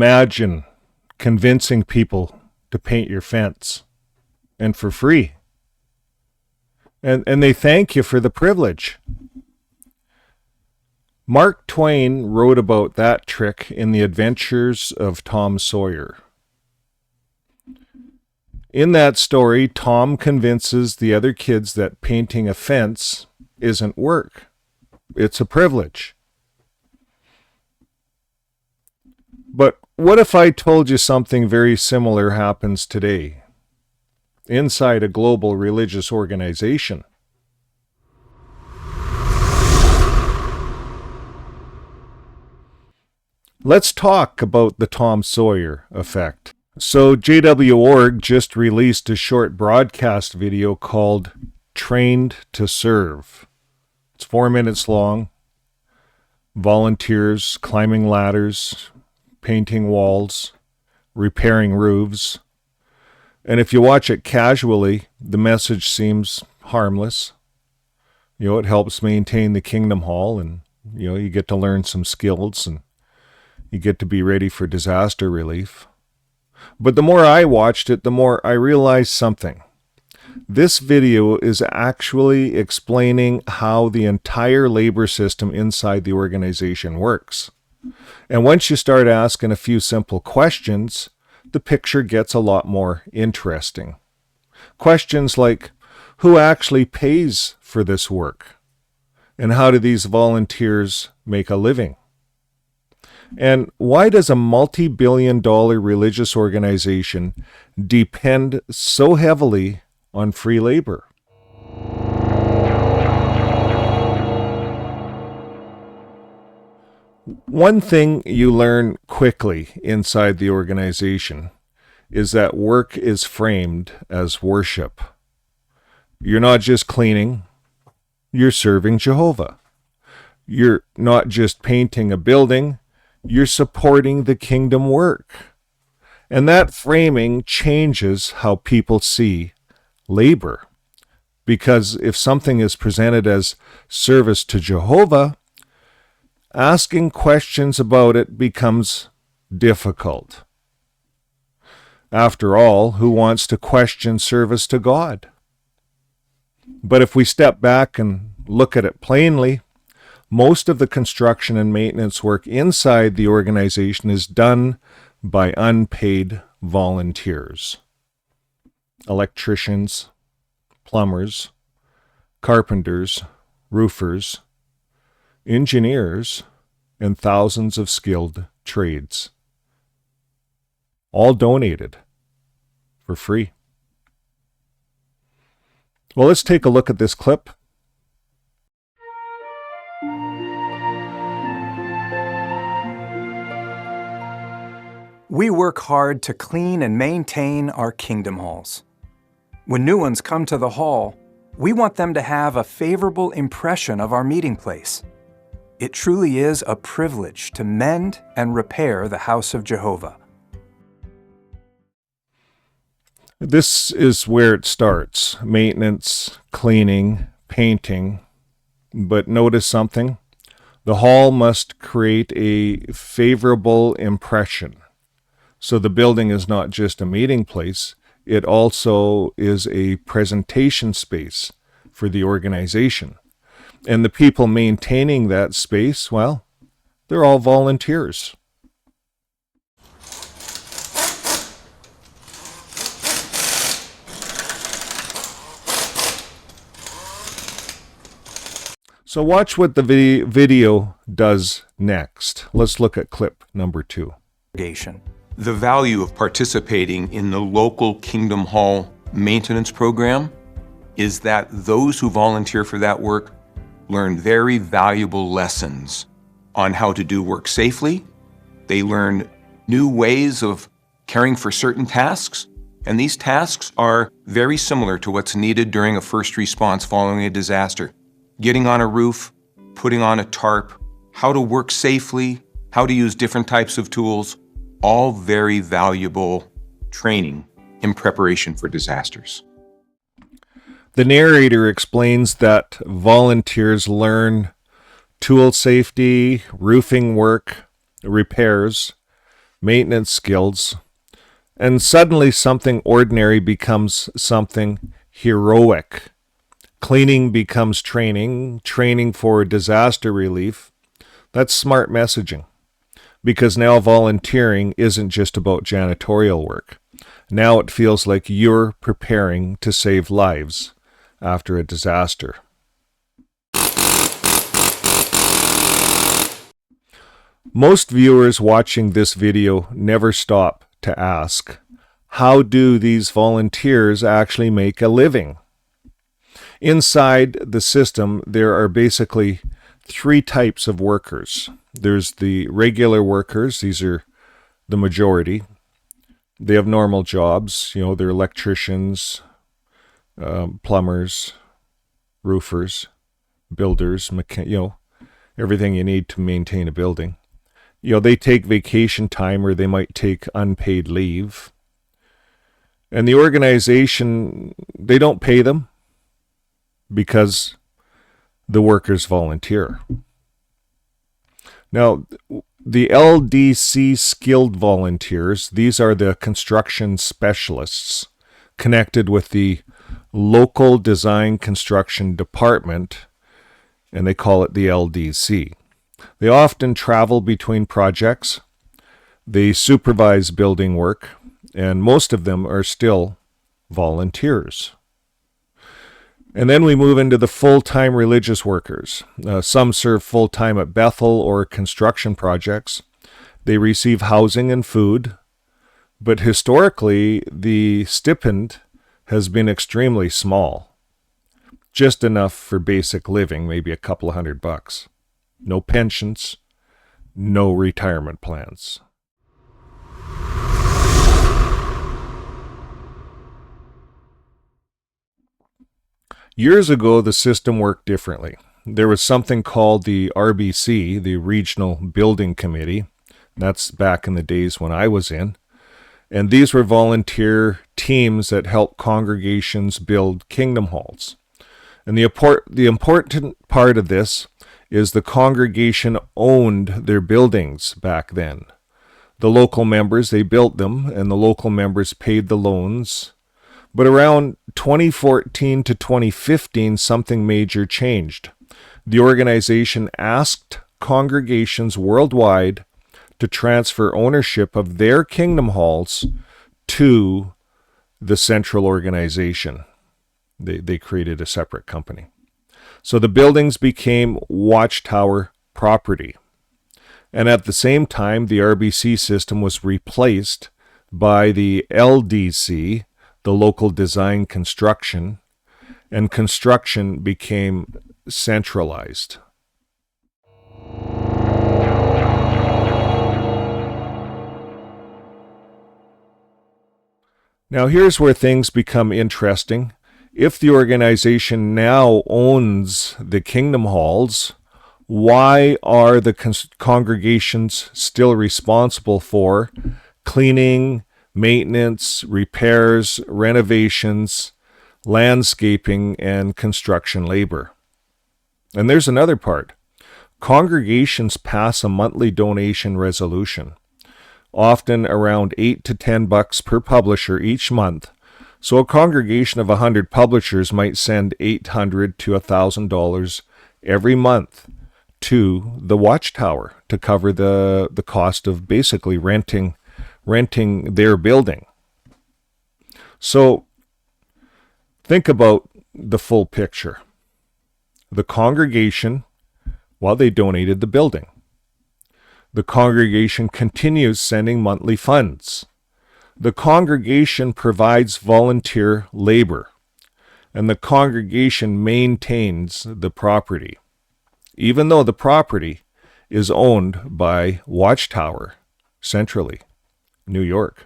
Imagine convincing people to paint your fence, and for free. And they thank you for the privilege. Mark Twain wrote about that trick in The Adventures of Tom Sawyer. In that story, Tom convinces the other kids that painting a fence isn't work. It's a privilege. But what if I told you something very similar happens today, inside a global religious organization? Let's talk about the Tom Sawyer effect. So JW Org just released a short broadcast video called Trained to Serve. It's 4 minutes long. Volunteers climbing ladders, painting walls, repairing roofs. And if you watch it casually, the message seems harmless. It helps maintain the Kingdom Hall, and you get to learn some skills, and you get to be ready for disaster relief. But the more I watched it, the more I realized something. This video is actually explaining how the entire labor system inside the organization works. And once you start asking a few simple questions, the picture gets a lot more interesting. Questions like, who actually pays for this work? And how do these volunteers make a living? And why does a multi-billion-dollar religious organization depend so heavily on free labor? One thing you learn quickly inside the organization is that work is framed as worship. You're not just cleaning, you're serving Jehovah. You're not just painting a building, you're supporting the kingdom work. And that framing changes how people see labor. Because if something is presented as service to Jehovah, asking questions about it becomes difficult. After all, who wants to question service to God? But if we step back and look at it plainly, most of the construction and maintenance work inside the organization is done by unpaid volunteers. Electricians, plumbers, carpenters, roofers, engineers, and thousands of skilled trades. All donated for free. Well, let's take a look at this clip. We work hard to clean and maintain our kingdom halls. When new ones come to the hall, we want them to have a favorable impression of our meeting place. It truly is a privilege to mend and repair the house of Jehovah. This is where it starts. Maintenance, cleaning, painting. But notice something. The hall must create a favorable impression. So the building is not just a meeting place, it also is a presentation space for the organization. And the people maintaining that space, well, they're all volunteers. So watch what the video does next. Let's look at clip number 2. The value of participating in the local Kingdom Hall maintenance program is that those who volunteer for that work learn very valuable lessons on how to do work safely. They learn new ways of caring for certain tasks, and these tasks are very similar to what's needed during a first response following a disaster. Getting on a roof, putting on a tarp, how to work safely, how to use different types of tools, all very valuable training in preparation for disasters. The narrator explains that volunteers learn tool safety, roofing work, repairs, maintenance skills, and suddenly something ordinary becomes something heroic. Cleaning becomes training, training for disaster relief. That's smart messaging, because now volunteering isn't just about janitorial work. Now it feels like you're preparing to save lives after a disaster. Most viewers watching this video never stop to ask, how do these volunteers actually make a living? Inside the system, there are basically three types of workers. There's the regular workers. These are the majority. They have normal jobs. They're electricians, plumbers, roofers, builders, everything you need to maintain a building. They take vacation time, or they might take unpaid leave. And the organization, they don't pay them because the workers volunteer. Now, the LDC skilled volunteers, these are the construction specialists connected with the local design construction department, and they call it the LDC. They often travel between projects. They supervise building work, and most of them are still volunteers. And then we move into the full-time religious workers. Some serve full-time at Bethel or construction projects. They receive housing and food, but historically, the stipend has been extremely small. Just enough for basic living, maybe a couple of $100. No pensions, no retirement plans. Years ago, the system worked differently. There was something called the RBC, the Regional Building Committee. That's back in the days when I was in. And these were volunteer teams that helped congregations build kingdom halls. And the important part of this is the congregation owned their buildings back then. The local members, they built them, and the local members paid the loans. But around 2014 to 2015, something major changed. The organization asked congregations worldwide to transfer ownership of their kingdom halls to the central organization. They created a separate company. So the buildings became Watchtower property. And at the same time, the RBC system was replaced by the LDC, the local design construction, and construction became centralized. Now here's where things become interesting. If the organization now owns the kingdom halls, why are the congregations still responsible for cleaning, maintenance, repairs, renovations, landscaping, and construction labor? And there's another part. Congregations pass a monthly donation resolution, often around $8 to $10 per publisher each month. So a congregation of 100 publishers might send $800 to $1,000 every month to the Watchtower to cover the cost of basically renting their building. So think about the full picture. The congregation, well, they donated the building. The congregation continues sending monthly funds. The congregation provides volunteer labor, and the congregation maintains the property, even though the property is owned by Watchtower, centrally, New York.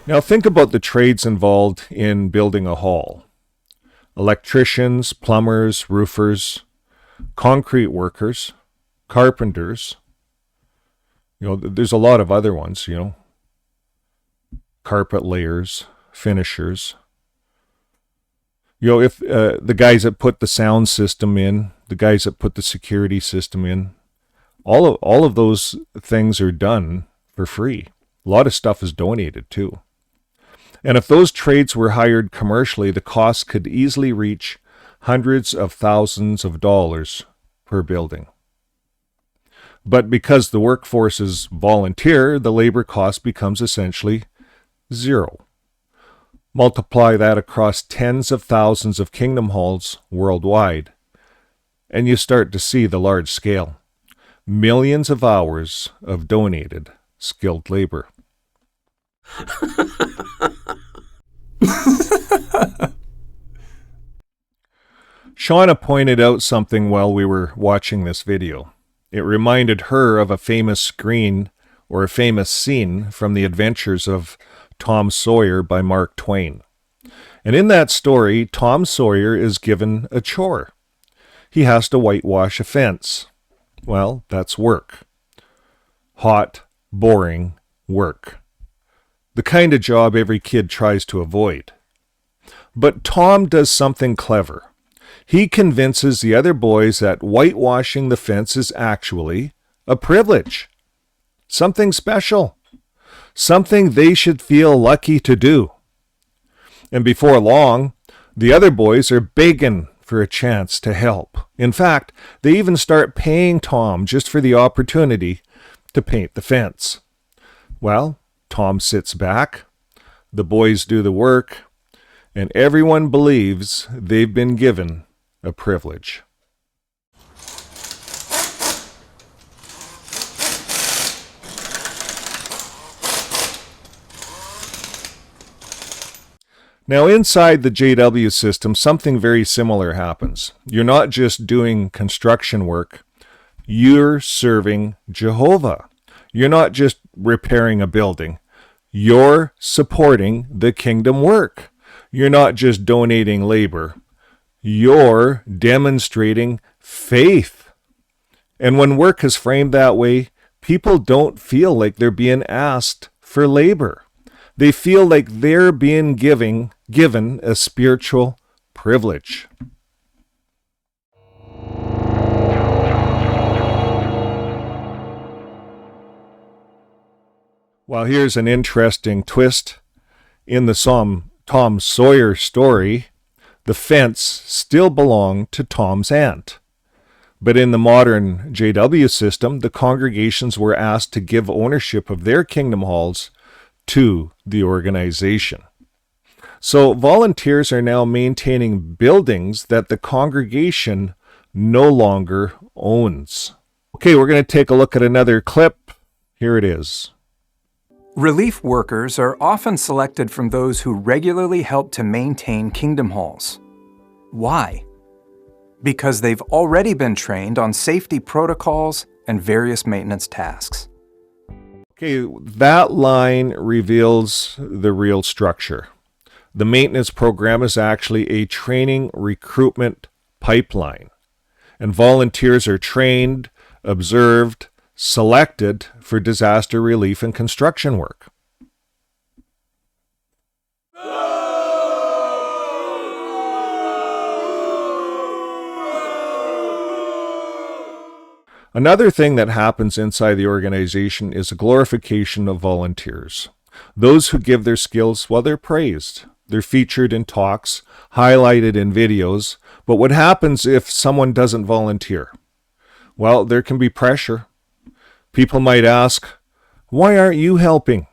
Now think about the trades involved in building a hall. Electricians, plumbers, roofers, concrete workers, carpenters. There's a lot of other ones, carpet layers, finishers. If the guys that put the sound system in, the guys that put the security system in, all of those things are done for free. A lot of stuff is donated too. And if those trades were hired commercially, the cost could easily reach hundreds of thousands of dollars per building. But because the workforce is volunteer, the labor cost becomes essentially zero. Multiply that across tens of thousands of kingdom halls worldwide, and you start to see the large scale. Millions of hours of donated skilled labor. Shauna pointed out something while we were watching this video. It reminded her of a famous scene from The Adventures of Tom Sawyer by Mark Twain. And in that story, Tom Sawyer is given a chore. He has to whitewash a fence. Well, that's work. Hot, boring work. The kind of job every kid tries to avoid. But Tom does something clever. He convinces the other boys that whitewashing the fence is actually a privilege. Something special. Something they should feel lucky to do. And before long, the other boys are begging for a chance to help. In fact, they even start paying Tom just for the opportunity to paint the fence. Well, Tom sits back, the boys do the work, and everyone believes they've been given a privilege. Now, inside the JW system, something very similar happens. You're not just doing construction work, you're serving Jehovah. You're not just repairing a building, you're supporting the kingdom work. You're not just donating labor, you're demonstrating faith. And when work is framed that way, people don't feel like they're being asked for labor. They feel like they're being given a spiritual privilege. Well, here's an interesting twist. In the Tom Sawyer story, the fence still belonged to Tom's aunt. But in the modern JW system, the congregations were asked to give ownership of their kingdom halls to the organization. So volunteers are now maintaining buildings that the congregation no longer owns. Okay, we're going to take a look at another clip. Here it is. Relief workers are often selected from those who regularly help to maintain kingdom halls. Why? Because they've already been trained on safety protocols and various maintenance tasks. Okay, that line reveals the real structure. The maintenance program is actually a training recruitment pipeline, and volunteers are trained, observed, selected for disaster relief and construction work. Another thing that happens inside the organization is a glorification of volunteers. Those who give their skills, well, they're praised. They're featured in talks, highlighted in videos. But what happens if someone doesn't volunteer? Well, there can be pressure. People might ask, why aren't you helping?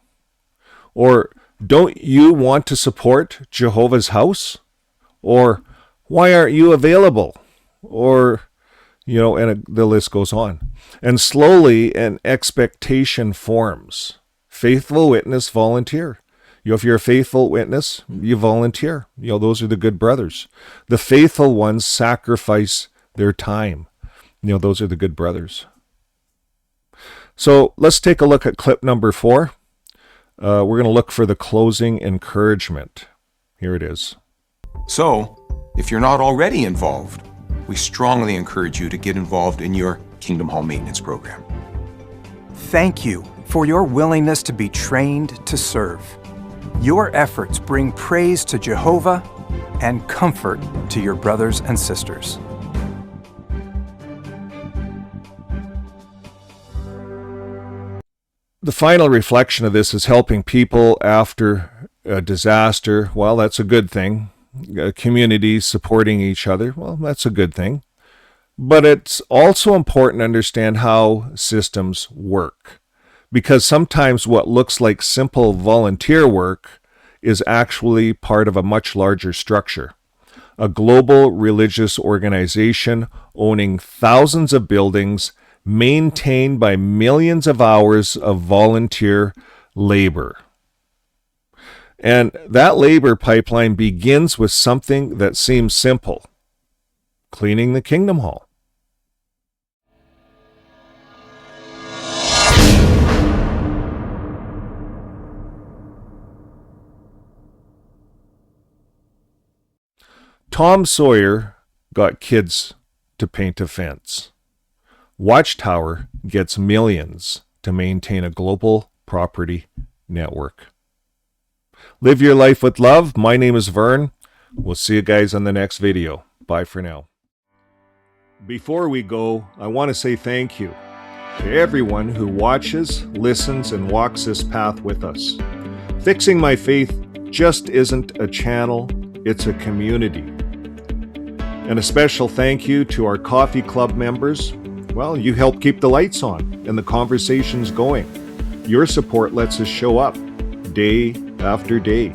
Or, don't you want to support Jehovah's house? Or, why aren't you available? Or, and the list goes on. And slowly an expectation forms. Faithful witness, volunteer. If you're a faithful witness, you volunteer. Those are the good brothers. The faithful ones sacrifice their time. Those are the good brothers. So let's take a look at clip number 4. We're going to look for the closing encouragement. Here it is. So, if you're not already involved, we strongly encourage you to get involved in your Kingdom Hall maintenance program. Thank you for your willingness to be trained to serve. Your efforts bring praise to Jehovah and comfort to your brothers and sisters. The final reflection of this is helping people after a disaster. Well, that's a good thing. Communities supporting each other. Well, that's a good thing. But it's also important to understand how systems work, because sometimes what looks like simple volunteer work is actually part of a much larger structure. A global religious organization owning thousands of buildings, maintained by millions of hours of volunteer labor. And that labor pipeline begins with something that seems simple: cleaning the Kingdom Hall. Tom Sawyer got kids to paint a fence. Watchtower gets millions to maintain a global property network. Live your life with love. My name is Vern. We'll see you guys on the next video. Bye for now. Before we go, I want to say thank you to everyone who watches, listens, and walks this path with us. Fixing My Faith just isn't a channel, it's a community. And a special thank you to our coffee club members. Well, you help keep the lights on and the conversations going. Your support lets us show up day after day.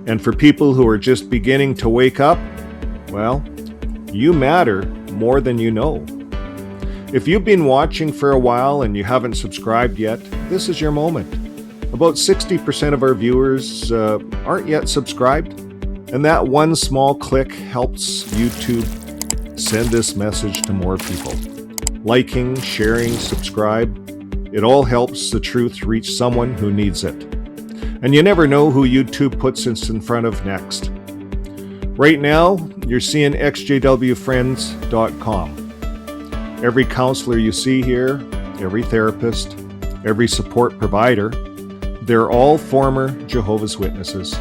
And for people who are just beginning to wake up, well, you matter more than you know. If you've been watching for a while and you haven't subscribed yet, this is your moment. About 60% of our viewers aren't yet subscribed. And that one small click helps YouTube send this message to more people. Liking, sharing, subscribe, it all helps the truth reach someone who needs it. And you never know who YouTube puts us in front of next. Right now, you're seeing xjwfriends.com. Every counselor you see here, every therapist, every support provider, they're all former Jehovah's Witnesses.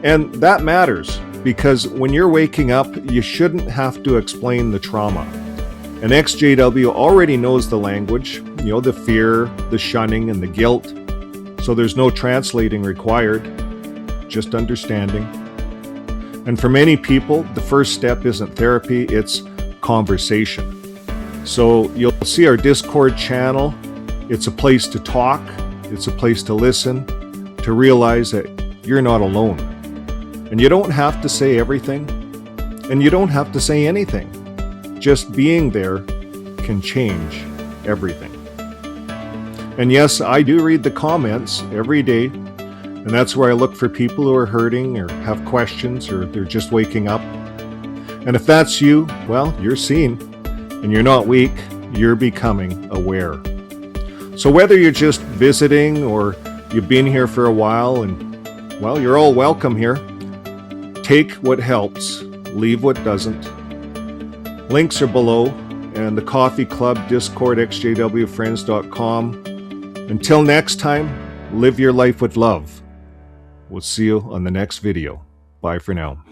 And that matters, because when you're waking up, you shouldn't have to explain the trauma. And XJW already knows the language, the fear, the shunning, and the guilt. So there's no translating required, just understanding. And for many people, the first step isn't therapy, it's conversation. So you'll see our Discord channel. It's a place to talk, it's a place to listen, to realize that you're not alone. And you don't have to say everything, and you don't have to say anything. Just being there can change everything. And yes, I do read the comments every day, and that's where I look for people who are hurting or have questions or they're just waking up. And if that's you, well, you're seen, and you're not weak, you're becoming aware. So whether you're just visiting or you've been here for a while, and well, you're all welcome here. Take what helps, leave what doesn't. Links are below, and the Coffee Club, Discord, xjwfriends.com. Until next time, live your life with love. We'll see you on the next video. Bye for now.